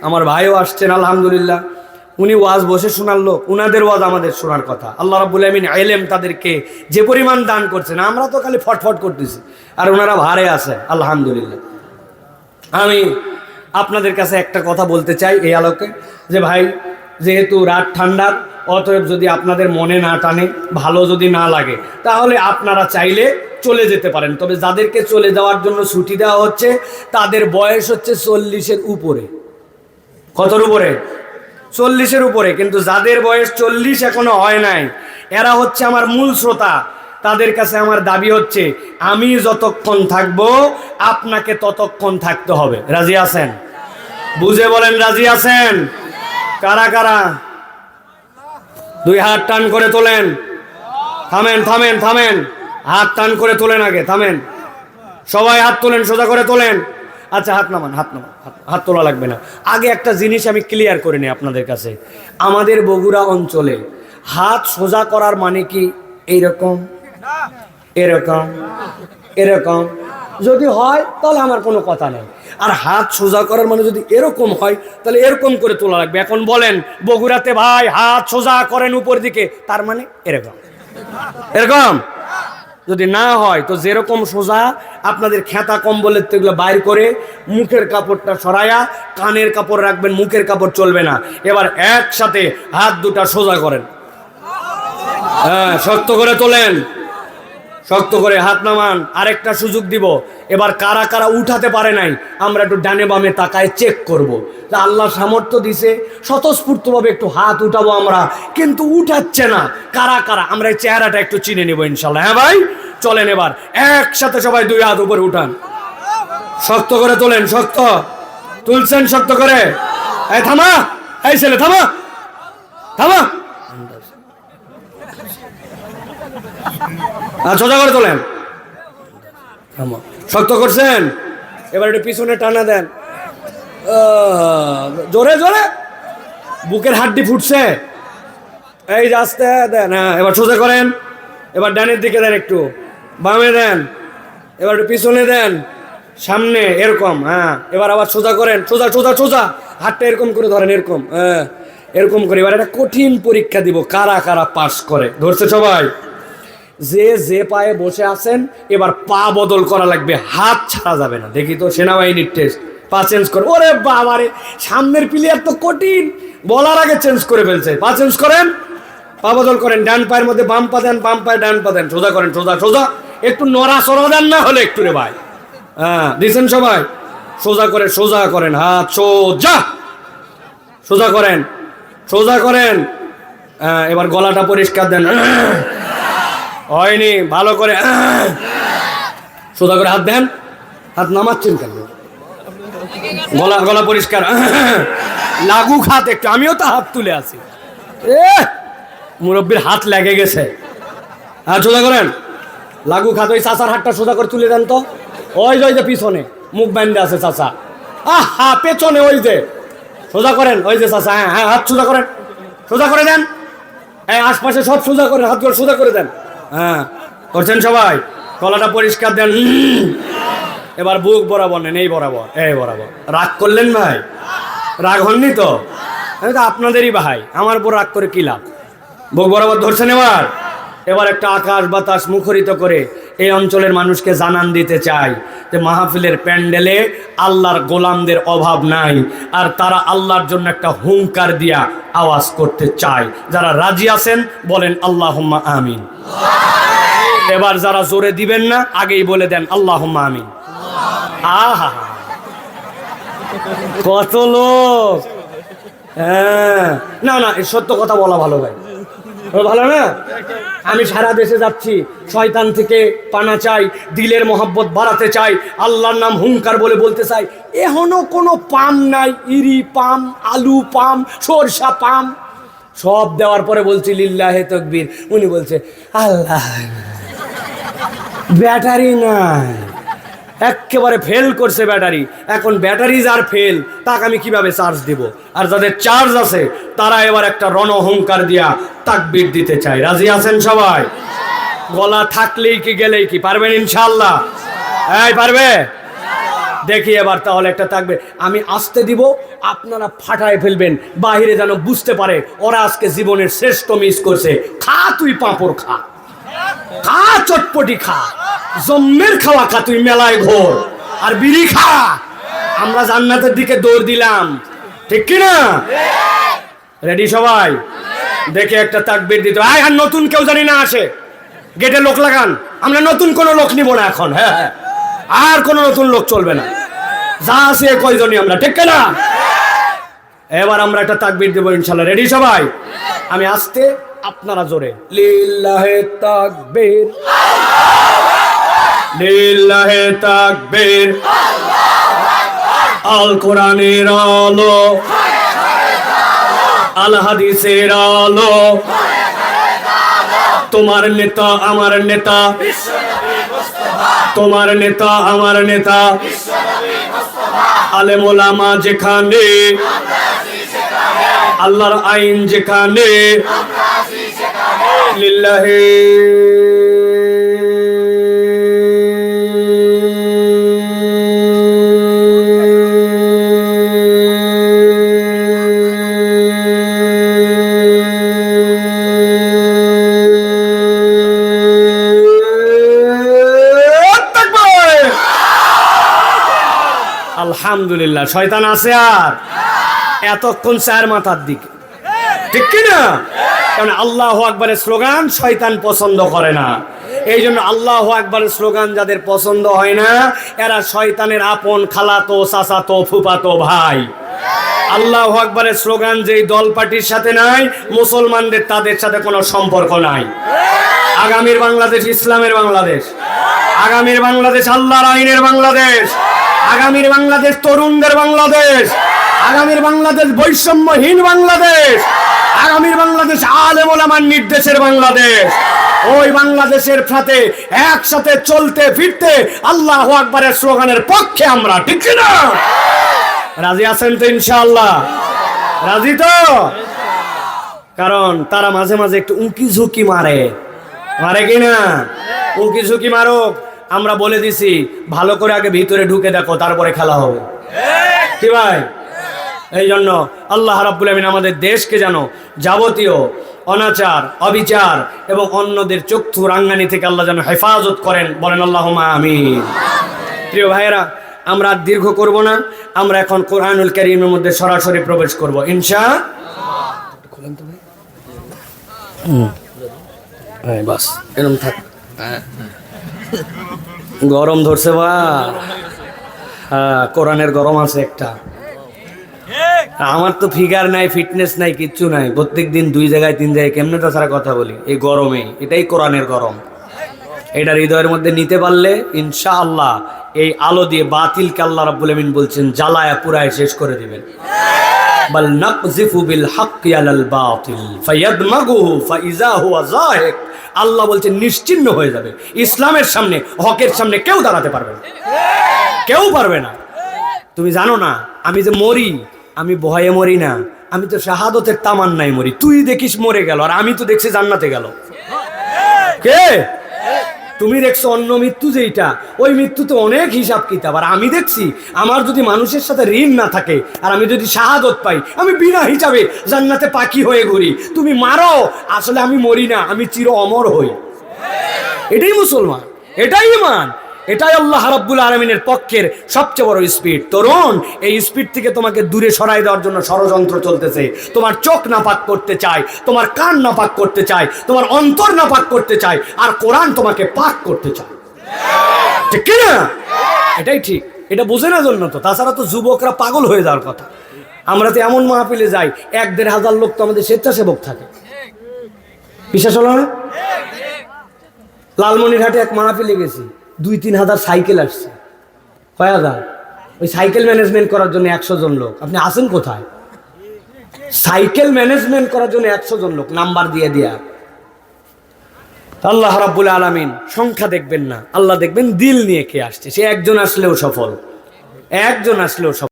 আমার ভাইও আসছেন আলহামদুলিল্লাহ, উনি ওয়াজ বসে শোনালো, উনাদের ওয়াজ আমাদের শোনার কথা। আল্লাহ রাব্বুল আমিন ইলম তাদেরকে যে পরিমাণ দান করছেন, আমরা তো খালি ফটফট করতেছি আর ওনারা ভারে আছে আলহামদুলিল্লাহ। আমি আপনাদের কাছে একটা কথা বলতে চাই এই আলোকে, যে ভাই যেহেতু রাত ঠান্ডার, অতএব যদি আপনাদের মনে না টানে, ভালো যদি না লাগে, তাহলে আপনারা চাইলে চলে যেতে পারেন। তবে যাদেরকে চলে যাওয়ার জন্য ছুটি দেওয়া হচ্ছে তাদের বয়স হচ্ছে 40-এর উপরে। কতর উপরে? 40-এর উপরে। কিন্তু যাদের বয়স 40 এখনো হয় নাই, এরা হচ্ছে আমার মূল শ্রোতা। তাদের কাছে আমার দাবি হচ্ছে, আমি যতক্ষণ থাকবো আপনাকে ততক্ষণ থাকতে হবে। রাজি আছেন? বুঝে বলেন রাজি আছেন? কারা কারা? দুই হাত টান করে তোলেন। থামেন থামেন থামেন, হাত টান করে তোলেন, আগে থামেন, সবাই হাত তোলেন, সোজা করে তোলেন। আচ্ছা, হাত নামান, হাত নামান, হাত তোলা লাগবে না। আগে একটা জিনিস আমি ক্লিয়ার করে নিই আপনাদের কাছে। আমাদের বগুড়া অঞ্চলে হাত সোজা করার মানে কি এইরকম, এরকম, এরকম যদি হয় তাহলে আমার কোনো কথা নেই। আর হাত সোজা করার মানে যদি এরকম হয় তাহলে এরকম করে তোলা লাগবে। এখন বলেন বগুড়াতে ভাই হাত সোজা করেন উপর দিকে, তার মানে এরকম, এরকম যদি না হয় তো যেরকম সোজা, আপনাদের খেতা কম্বলের থেকে বাইর করে মুখের কাপড়টা সরায়া কানের কাপড় রাখবেন, মুখের কাপড় চলবে না। এবার একসাথে হাত দুটা সোজা করেন, হ্যাঁ, শক্ত করে তোলেন, শক্ত করে হাত নামান। আরেকটা সুযোগ দিব, এবার কারা কারা উঠাতে পারে নাই আমরা একটু ডানে বামে তাকায় চেক করব। আল্লাহ সামর্থ্য দিছে, স্বতঃস্ফূর্তভাবে একটু হাত উঠাবো আমরা, কিন্তু উঠাচ্ছে না কারা কারা, আমরা এই চেহারাটা একটু চিনে নিব ইনশাল্লাহ। হ্যাঁ ভাই, চলেন এবার একসাথে সবাই দুই হাত উপরে উঠান, শক্ত করে তোলেন। শক্ত তুলছেন? শক্ত করে। এই থামা, এই ছেলে থামা, থামা, সোজা করে তোলেন, শক্ত করছেন। এবার একটু পিছনে টানা দেন, জোরে জোরে, বুকের হাড্ডি ফুটছে, এই যে আস্তে দেন। হ্যাঁ, এবার সোজা করেন। এবার ডানের দিকে দেন, একটু বামে দেন, এবার একটু পিছনে দেন, সামনে, এরকম। হ্যাঁ, এবার আবার সোজা করেন, সোজা সোজা সোজা, হাতটা এরকম করে ধরেন, এরকম, হ্যাঁ, এরকম করে। এবার একটা কঠিন পরীক্ষা দিব, কারা কারা পাস করে। ধরছে সবাই? যে যে পায়ে বসে আছেন এবার পা বদল করা লাগবে, হাত ছাড়া যাবে না। দেখি তো সেনাবাহিনীর টেস্ট, পা চেঞ্জ করে। ওরে বাবারে, সামনের প্লেয়ার তো কঠিন, বলার আগে চেঞ্জ করে ফেলছে। পা চেঞ্জ করেন, পা বদল করেন, ডান পায়ের মধ্যে বাম পা দেন, বাম পায়ে ডান পা দেন, সোজা করেন, সোজা সোজা, একটু নড়া সরা দেন না হলে একটু রে ভাই। হ্যাঁ, দিচ্ছেন সবাই? সোজা করে, সোজা করেন, হাত সোজা, সোজা করেন, সোজা করেন। এবার গলাটা পরিষ্কার দেন, হয়নি, ভালো করে সোজা করে হাত দেন। হাত নামাচ্ছেন কেন? গলা গলা পরিষ্কার, লাগুক হাত একটু, আমিও তো হাত তুলে আছি, মুরব্বীর হাত লেগে গেছে। হ্যাঁ, সোজা করেন, লাগুক হাত। ওই চাচার হাতটা সোজা করে তুলে দেন তো, ওই যে পিছনে মুখ বান্ধে আছে চাচা, হ্যাঁ পেছনে, ওই যে সোজা করেন, ওই যে চাচা, হ্যাঁ হ্যাঁ, হাত সোজা করেন, সোজা করে দেন। এই আশপাশে সব সোজা করেন, হাতগুলো সোজা করে দেন। হ্যাঁ, করছেন সবাই? গলাটা পরিষ্কার দেন। এবার বুক বরাবর নেন, এই বরাবর, এই বরাবর। রাগ করলেন ভাই? রাগ হননি তো? আমি তো আপনাদেরই ভাই, আমার উপর রাগ করে কি লাভ? বুক বরাবর ধরছেন। এবার এবার একটা আকাশ বাতাস মুখরিত করে এই অঞ্চলের মানুষকে জানান দিতে চাই যে মাহফিলের প্যান্ডেলে আল্লাহর গোলামদের অভাব নাই, আর তারা আল্লাহর জন্য একটা হুঙ্কার দিয়া আওয়াজ করতে চায়। যারা রাজি আছেন বলেন আল্লাহুম্মা আমিন। এবার যারা জোরে দিবেন না আগেই বলে দেন আল্লাহুম্মা আমিন। আহা, কত লোক! হ্যাঁ, না না, সত্য কথা বলা ভালো ভাই, ভালো না? আমি সারা দেশে যাচ্ছি, শয়তান থেকে পানা চাই, দিলের মহব্বত বাড়াতে চাই, আল্লাহর নাম হুঙ্কার বলে বলতে চাই। এখনো কোনো পাম নাই, ইরি পাম, আলু পাম, সরষা পাম, সব দেওয়ার পরে বলছি লিল্লাহে তাকবীর। উনি বলছে আল্লাহ, ব্যাটারি নাই, একেবারে ফেল করছে ব্যাটারি। এখন ব্যাটারি যার ফেল, তাকে আমি কিভাবে চার্জ দিব? আর যাদের চার্জ আছে তারা এবার একটা রণহুঙ্কার দিয়া তাকবীর দিতে চায়। রাজি আছেন সবাই? গলা থাকলেই কি গেলেই কি, পারবেন ইনশাআল্লাহ? এই পারবে? দেখি এবার তাহলে একটা থাকবে, আমি আসতে দিব, আপনারা ফাটায় ফেলবেন, বাহিরে যেন বুঝতে পারে ওরা আজকে জীবনের শ্রেষ্ঠ মিস করছে। খা তুই পাঁপড় খা, খা চটপটি খা, জম্মের খাওয়া খা, তুই মেলায় ঘোর আর বিড়ি খা। আমরা জান্নাতের দিকে দৌড় দিলাম, ঠিক কিনা? রেডি সবাই? দেখে একটা তাকবীর দিতে। আর নতুন কেউ জানি না আসে, গেটে লোক লাগান, আমরা নতুন কোনো লোক নিব না এখন। হ্যাঁ হ্যাঁ, আর কোনো নতুন লোক চলবে না, যা আছে কয়জনই আমরা, ঠিক কিনা? এবার আমরা একটা তাকবীর দেব ইনশাআল্লাহ। রেডি সবাই? আমি আসতে, আপনারা জোরে। লিল্লাহে তাকবীর, লিল্লাহে তাকবীর, আল কোরআনের আলো, আল হাদিসের আলো, তোমার নেতা আমার নেতা, তোমার নেতা আমার নেতা, আলেম ওলামা যেখানে, আল্লাহর আইন যেখানে, লিল্লাহি আলহামদুলিল্লাহ। শয়তান আছে আর এতক্ষণ চার মাথার দিকে, ঠিক কিনা? কারণ আল্লাহু আকবারের স্লোগান শয়তান পছন্দ করে না। এই জন্য আল্লাহু আকবারের স্লোগান যাদের পছন্দ হয় না, এরা শয়তানের আপন খালাতো চাচাতো ফুফাতো ভাই। আল্লাহু আকবারের স্লোগান যেই দল পার্টির সাথে নাই, মুসলমানদের তাদের সাথে কোনো সম্পর্ক নাই। আগামীর বাংলাদেশ ইসলামের বাংলাদেশ, আগামীর বাংলাদেশ আল্লাহর আইনের বাংলাদেশ, আগামীর বাংলাদেশ তরুণদের বাংলাদেশ, আগামীর বাংলাদেশ বৈষম্যহীন বাংলাদেশ, আগামীর বাংলাদেশ আলেম ওলামার নির্দেশের বাংলাদেশ। ওই বাংলাদেশের সাথে একসাথে চলতে ফিরতে আল্লাহু আকবারের স্লোগানের পক্ষে আমরা, ঠিক না? রাজি আছেন তো ইনশাআল্লাহ? রাজি তো? কারণ তারা মাঝে মাঝে একটু উঁকি ঝুঁকি মারে, মারে কিনা? উঁকি ঝুঁকি মারুক, আমরা বলে দিছি ভালো করে আগে ভিতরে ঢুকে দেখো, তারপরে খেলা হবে, কি ভাই? এই জন্য আল্লাহ রাব্বুল আমিন আমাদের দেশকে যেন যাবতীয় অনাচার, অবিচার এবং অন্যদের চক্ষু রাঙ্গানি থেকে আল্লাহ যেন হেফাজত করেন, বলেন আল্লাহুম্মা আমিন। প্রিয় ভাইয়েরা, আমরা আর দীর্ঘ করব না, আমরা এখন কোরআনুল কারীমের মধ্যে সরাসরি প্রবেশ করব ইনশাআল্লাহ। খুলেন তো ভাই, বাস এরকম থাক। গরম ধরছে বা? হ্যাঁ, কোরআনের গরম আছে একটা। আমার তো ফিগার নাই, ফিটনেস নাই, কিচ্ছু নাই, প্রত্যেক দিন 2 জায়গায় 3 জায়গায় কেমনে তাছাড়া কথা বলি এই গরমে। এটাই কোরআনের গরম। এটা হৃদয়ের মধ্যে নিতে পারলে ইনশাআল্লাহ এই আলো দিয়ে বাতিলকে আল্লাহ রাব্বুল আমিন বলছেন জ্বালায়া পুরায় শেষ করে দিবেন। বাল নাকযিফু বিল হাক্কি আলাল বাতিল ফায়াদমাগুহু ফাইযা হুয়া যাহিক। আল্লাহ বলছেন নিশ্চিহ্ন হয়ে যাবে। ইসলামের সামনে, হকের সামনে কেউ দাঁড়াতে পারবে না, কেউ পারবে না। তুমি জানো না, আমি যে মরি, আমি ভয়ে মরি না, আমি তো শাহাদতের তামান্নায় মরি। তুই দেখিস মরে গেল, আর আমি তো দেখছি জান্নাতে গেল। কে? তুমি দেখছো অন্য মৃত্যু, যেইটা ওই মৃত্যুতে অনেক হিসাব কিতাব, আর আমি দেখছি আমার যদি মানুষের সাথে ঋণ না থাকে আর আমি যদি শাহাদত পাই, আমি বিনা হিসাবে জান্নাতে পাখি হয়ে ঘুরি। তুমি মারো, আসলে আমি মরি না, আমি চির অমর হই। এটাই মুসলমান, এটাই ঈমান, এটাই আল্লাহ রাব্বুল আলামিনের পক্ষের সবচেয়ে বড় স্পিড। তরুণ, এই স্পিড থেকে তোমাকে দূরে সরাই দেওয়ার জন্য ষড়যন্ত্র চলতেছে। তোমার চোখ নাপাক করতে চায়, তোমার কান নাপাক করতে চায়, তোমার অন্তর নাপাক করতে চায়, আর কোরআন তোমাকে পাক করতে চায়, ঠিক কি না? এটাই ঠিক, এটা বোঝে না জন্য তো। তাছাড়া তো যুবকরা পাগল হয়ে যাওয়ার কথা। আমরা তো এমন মাহফিলে যাই, 1-1.5 হাজার লোক তো আমাদের স্বেচ্ছাসেবক থাকে। বিশ্বাস হলো না? লালমনিরহাটে এক মাহফিলে গেছি, 2-3 হাজার সাইকেল আসছে। কয় হাজার? ওই সাইকেল ম্যানেজমেন্ট করার জন্য 100 জন লোক। আপনি আছেন কোথায়? সাইকেল ম্যানেজমেন্ট করার জন্য 100 জন লোক, নাম্বার দিয়ে দিয়া। আল্লাহ রাব্বুল আলামিন সংখ্যা দেখবেন না, আল্লাহ দেখবেন দিল নিয়ে কে আসছে। সে একজন আসলেও সফল, একজন আসলেও সফল।